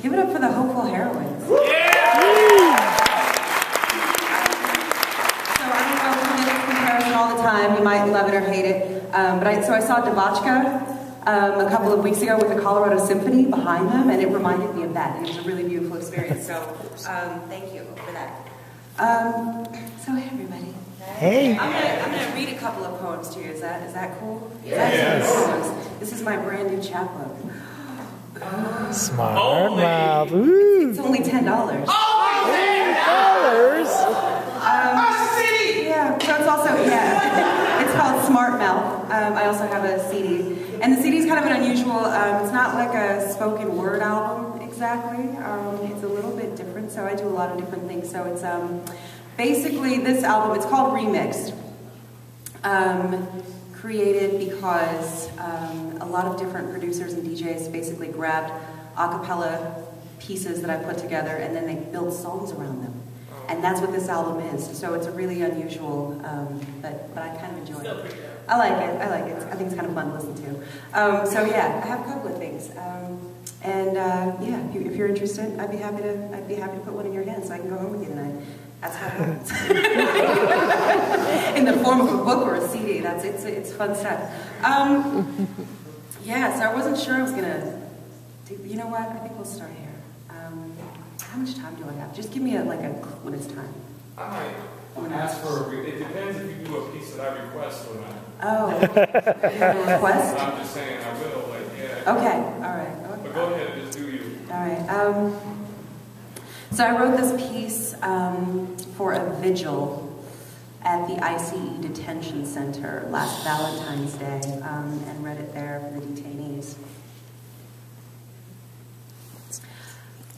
Give it up for the Hopeful Heroines. Yeah! So I don't know if we get this comparison all the time. You might love it or hate it. So I saw Devotchka a couple of weeks ago with the Colorado Symphony behind them, and it reminded me of that. It was a really beautiful experience. So thank you for that. So hey, everybody. Hey. I'm gonna read a couple of poems to you. Is that cool? Yes. This is my brand new chapbook. Smart mouth. Ooh. It's only $10. $10? Yeah, so it's also, it's called Smart Mouth. I also have a CD. And the CD is kind of an unusual, it's not like a spoken word album exactly. It's a little bit different, so I do a lot of different things. So it's basically this album, it's called Remixed. Created because a lot of different producers and DJs basically grabbed a cappella pieces that I put together and then they built songs around them. And that's what this album is. So it's a really unusual, but I kind of enjoy it. I like it. I think it's kind of fun to listen to. So yeah, I have a couple of things. Yeah, if you're interested, I'd be happy to put one in your hands so I can go home with you tonight. That's how it happens. In the form of a book or a CD. It's fun stuff. Yeah, so I wasn't sure I was gonna do, you know what? I think we'll start here. How much time do I have? Just give me like a when it's time. I might ask for it depends if you do a piece that I request or not. Oh. You have a request? I'm just saying I will, yeah. Okay, alright. But go ahead, just do you. Alright. So I wrote this piece for a vigil at the ICE Detention Center last Valentine's Day, and read it there for the detainees.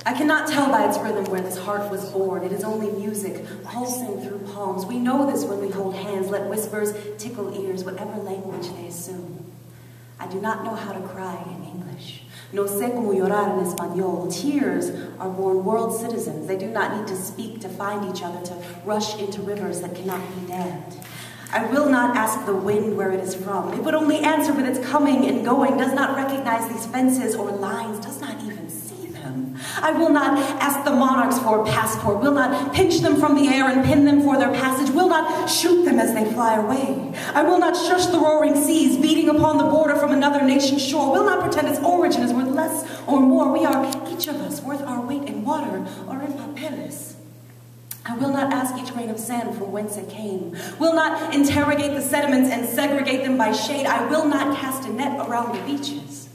I cannot tell by its rhythm where this heart was born. It is only music, pulsing through palms. We know this when we hold hands. Let whispers tickle ears, whatever language they assume. I do not know how to cry in English. No sé cómo llorar en español. Tears are born world citizens. They do not need to speak to find each other, to rush into rivers that cannot be dammed. I will not ask the wind where it is from. It would only answer with its coming and going, does not recognize these fences or lines, does not even see them. I will not ask the monarchs for a passport, will not pinch them from the air and pin them for their passage, will not shoot them as they fly away. I will not shush the roaring seas beating upon the border from another nation's shore, will not pretend its origin is worth less or more. We are, each of us, worth our weight in water or in papeles. I will not ask each grain of sand from whence it came, will not interrogate the sediments and segregate them by shade. I will not cast a net around the beaches.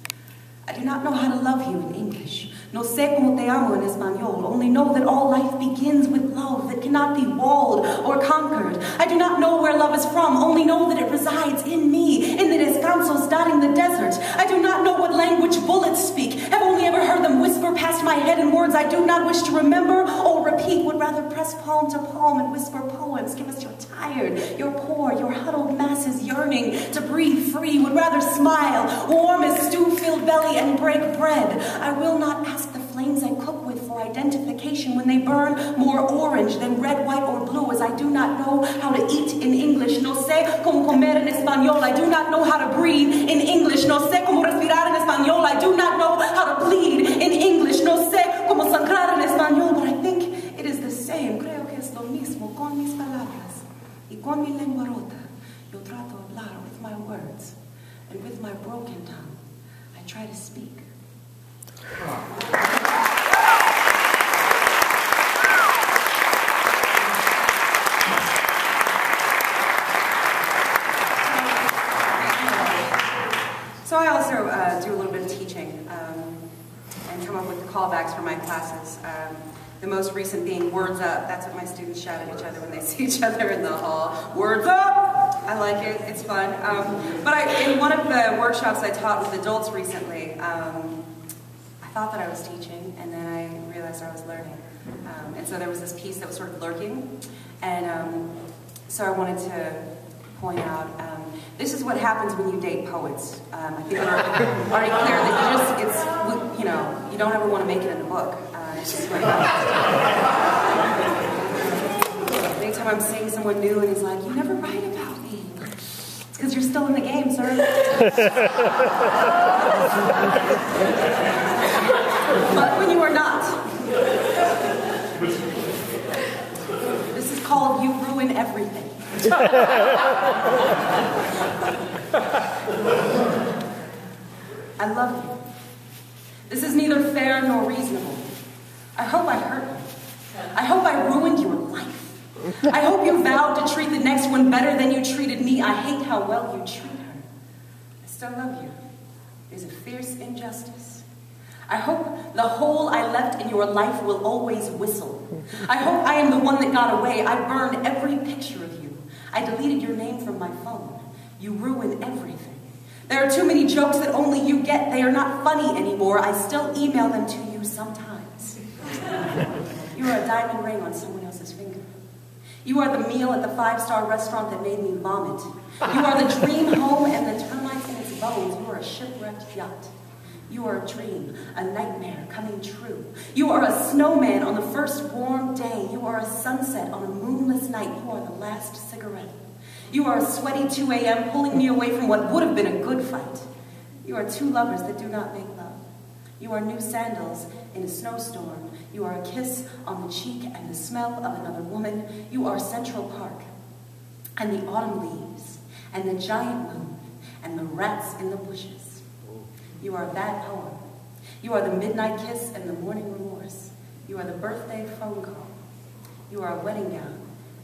I do not know how to love you in English. No sé cómo te amo en español. Only know that all life begins with love that cannot be walled or conquered. I do not know where love is from. Only know that it resides in me, in the descansos dotting the desert. I do not know what language bullets speak. Have only ever heard them whisper past my head in words I do not wish to remember or repeat. Would rather press palm to palm and whisper poems. Give us your tired, your poor, your huddled masses yearning to breathe free. Would rather smile, warm as stew-filled belly and break bread. I will not ask the flames I cook with for identification when they burn more orange than red, white, or blue, as I do not know how to eat in English. No sé cómo comer en español. I do not know how to breathe in English. No sé cómo respirar en español. I do not know how to bleed in English. No sé cómo sangrar en español, but I think it is the same. Creo que es lo mismo con mis palabras y con mi lengua rota. Yo trato de hablar with my words, and with my broken tongue, I try to speak. So I also do a little bit of teaching and come up with the callbacks for my classes. The most recent being words up. That's what my students shout at each other when they see each other in the hall. Words up! I like it. It's fun. But in one of the workshops I taught with adults recently, I thought that I was teaching, and then I realized I was learning. And so there was this piece that was sort of lurking, and so I wanted to point out, this is what happens when you date poets. I think it's already clear that you don't ever want to make it in the book. It's just what happens. Anytime I'm seeing someone new and he's like, you never write about me. It's because you're still in the game, sir. But everything. I love you. This is neither fair nor reasonable. I hope I hurt you. I hope I ruined your life. I hope you vowed to treat the next one better than you treated me. I hate how well you treat her. I still love you. It is a fierce injustice. I hope the hole I left in your life will always whistle. I hope I am the one that got away. I burned every picture of you. I deleted your name from my phone. You ruin everything. There are too many jokes that only you get. They are not funny anymore. I still email them to you sometimes. You are a diamond ring on someone else's finger. You are the meal at the 5-star restaurant that made me vomit. You are the dream home and the termites in its bones. You are a shipwrecked yacht. You are a dream, a nightmare coming true. You are a snowman on the first warm day. You are a sunset on a moonless night. You are the last cigarette. You are a sweaty 2 a.m. pulling me away from what would have been a good fight. You are two lovers that do not make love. You are new sandals in a snowstorm. You are a kiss on the cheek and the smell of another woman. You are Central Park and the autumn leaves and the giant moon and the rats in the bushes. You are a bad poem. You are the midnight kiss and the morning remorse. You are the birthday phone call. You are a wedding gown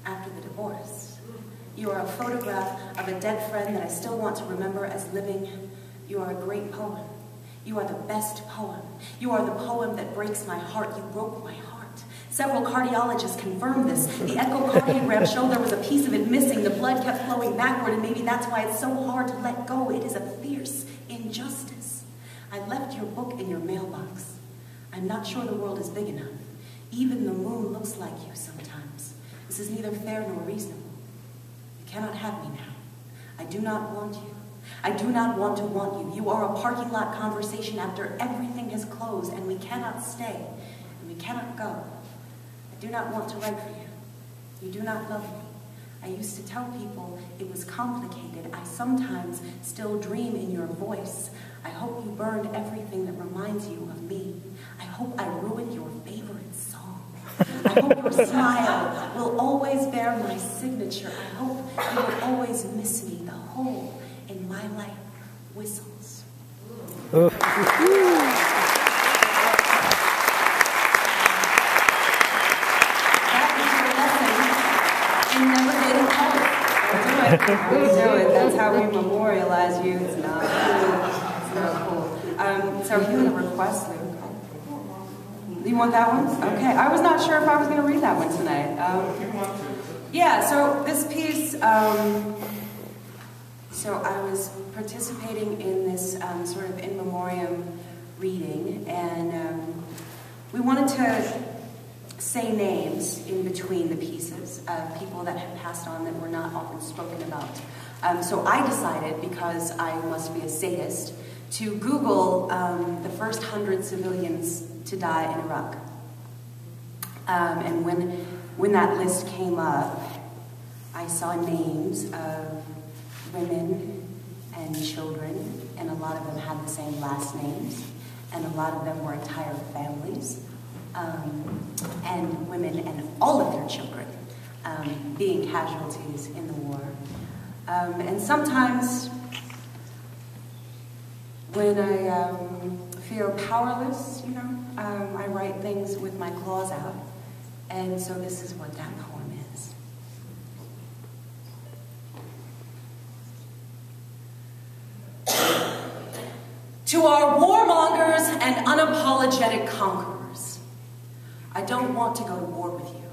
after the divorce. You are a photograph of a dead friend that I still want to remember as living. You are a great poem. You are the best poem. You are the poem that breaks my heart. You broke my heart. Several cardiologists confirmed this. The echocardiogram showed there was a piece of it missing. The blood kept flowing backward, and maybe that's why it's so hard to let go. It is a fierce injustice. I left your book in your mailbox. I'm not sure the world is big enough. Even the moon looks like you sometimes. This is neither fair nor reasonable. You cannot have me now. I do not want you. I do not want to want you. You are a parking lot conversation after everything has closed and we cannot stay and we cannot go. I do not want to write for you. You do not love me. I used to tell people it was complicated. I sometimes still dream in your voice. I hope you burned everything that reminds you of me. I hope I ruined your favorite song. I hope your smile will always bear my signature. I hope you will always miss me. The hole in my life whistles. We do it. That's how we memorialize you. It's not cool. It's not cool. So you had a request, Luke. You want that one? Okay. I was not sure if I was going to read that one tonight. Yeah, so this piece, so I was participating in this sort of in memoriam reading, and we wanted to say names in between the pieces of people that had passed on that were not often spoken about. So I decided, because I must be a sadist, to Google the first 100 civilians to die in Iraq. And when that list came up, I saw names of women and children, and a lot of them had the same last names, and a lot of them were entire families. And women and all of their children being casualties in the war. And sometimes when I feel powerless, you know, I write things with my claws out. And so this is what that poem is. To our warmongers and unapologetic conquerors, I don't want to go to war with you.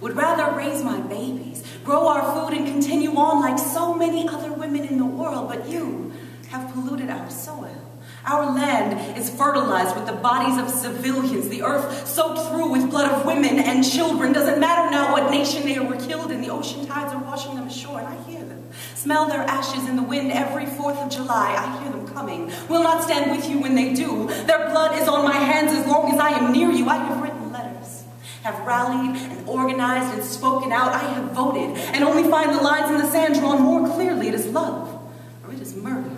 Would rather raise my babies, grow our food, and continue on like so many other women in the world, but you have polluted our soil. Our land is fertilized with the bodies of civilians, the earth soaked through with blood of women and children. Doesn't matter now what nation they were killed in, the ocean tides are washing them ashore, and I hear them. Smell their ashes in the wind every 4th of July. I hear them coming. Will not stand with you when they do. Their blood is on my hands as long as I am near you. I have written letters, have rallied and organized and spoken out. I have voted and only find the lines in the sand drawn more clearly. It is love or it is murder.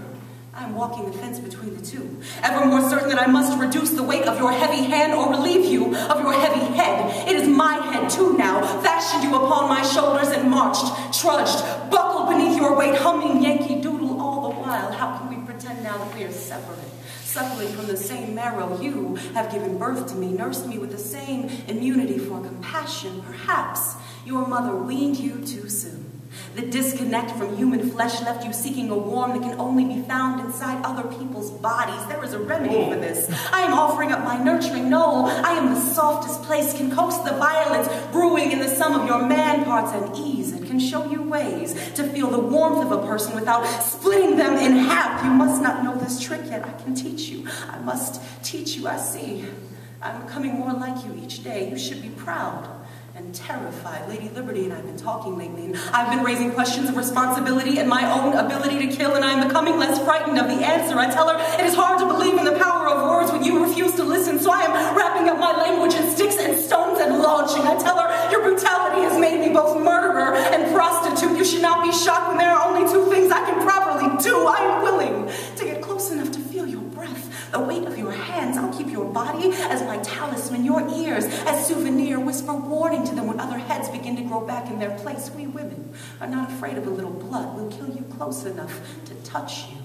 I am walking the fence between the two, ever more certain that I must reduce the weight of your heavy hand or relieve you of your heavy head. It is my head too now, fashioned you upon my shoulders and marched, trudged, buckled beneath your weight, humming Yankee Doodle all the while. How can we pretend now that we are separate? Suckling from the same marrow, you have given birth to me, nursed me with the same immunity for compassion. Perhaps your mother weaned you too soon. The disconnect from human flesh left you seeking a warmth that can only be found inside other people's bodies. There is a remedy for this. I am offering up my nurturing knoll. I am the softest place, can coax the violence brewing in the sum of your man parts and ease. It can show you ways to feel the warmth of a person without splitting them in half. You must not know this trick yet. I can teach you. I must teach you. I see. I'm becoming more like you each day. You should be proud and terrified. Lady Liberty and I have been talking lately, and I've been raising questions of responsibility and my own ability to kill, and I'm becoming less frightened of the answer. I tell her it is hard to believe in the power of words when you refuse to listen, so I am wrapping up my language in sticks and stones and launching. I tell her your brutality has made me both murderer and prostitute. You should not be shocked when there are only two things I can properly do. I am willing to get close enough to feel your breath, the weight of your hands. I'll keep your body as my talisman, your ears as souvenir. Whisper warning to them when other heads begin to grow back in their place. We women are not afraid of a little blood. We'll kill you close enough to touch you.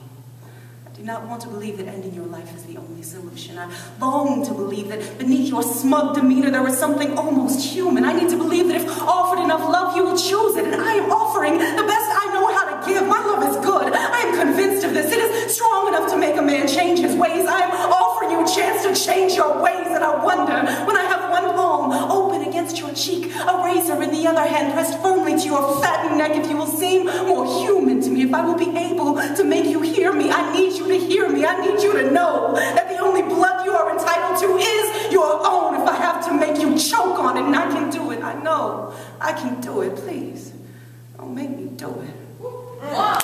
I do not want to believe that ending your life is the only solution. I long to believe that beneath your smug demeanor there is something almost human. I need to believe that if offered enough love, you will choose it. And I am offering the best I know how to give. My love is good. I am convinced of this. It is strong enough to make a man change his ways. I am offering you a chance to change your ways. And I wonder, when I have one palm open against your cheek, a razor in the other hand pressed firmly to your fattened neck, if you will seem more human to me, if I will be able to make you hear me. I need you to hear me. I need you to know that the only blood you are entitled to is your own. If I have to make you choke on it, and I can do it, I know I can do it. Please, don't make me do it.